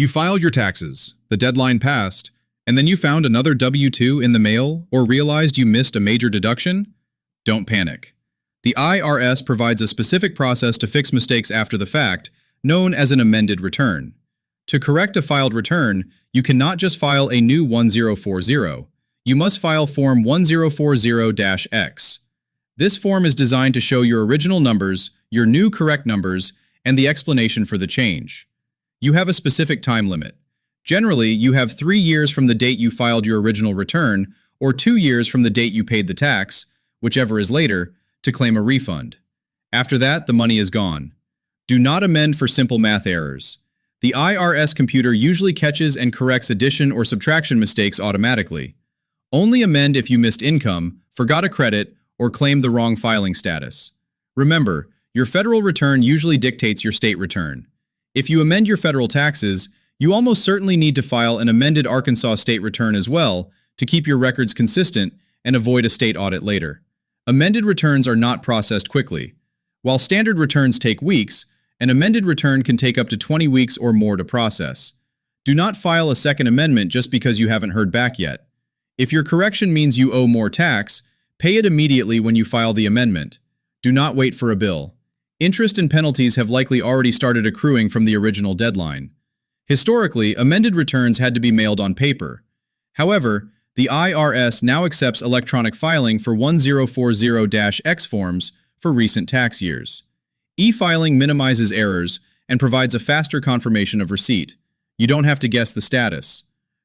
You filed your taxes, the deadline passed, and then you found another W-2 in the mail or realized you missed a major deduction? Don't panic. The IRS provides a specific process to fix mistakes after the fact, known as an amended return. To correct a filed return, you cannot just file a new 1040. You must file Form 1040-X. This form is designed to show your original numbers, your new correct numbers, and the explanation for the change. You have a specific time limit. Generally, you have 3 years from the date you filed your original return, or 2 years from the date you paid the tax, whichever is later, to claim a refund. After that, the money is gone. Do not amend for simple math errors. The IRS computer usually catches and corrects addition or subtraction mistakes automatically. Only amend if you missed income, forgot a credit, or claimed the wrong filing status. Remember, your federal return usually dictates your state return. If you amend your federal taxes, you almost certainly need to file an amended Arkansas state return as well to keep your records consistent and avoid a state audit later. Amended returns are not processed quickly. While standard returns take weeks, an amended return can take up to 20 weeks or more to process. Do not file a second amendment just because you haven't heard back yet. If your correction means you owe more tax, pay it immediately when you file the amendment. Do not wait for a bill. Interest and penalties have likely already started accruing from the original deadline. Historically, amended returns had to be mailed on paper. However, the IRS now accepts electronic filing for 1040-X forms for recent tax years. E-filing minimizes errors and provides a faster confirmation of receipt. You don't have to guess the status.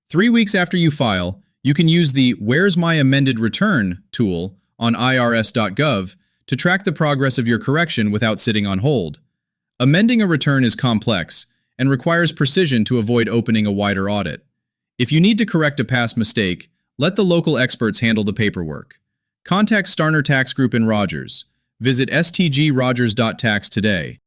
3 weeks after you file, you can use the Where's My Amended Return tool on irs.gov to track the progress of your correction without sitting on hold. Amending a return is complex and requires precision to avoid opening a wider audit. If you need to correct a past mistake, let the local experts handle the paperwork. Contact Starner Tax Group in Rogers. Visit stgrogers.tax today.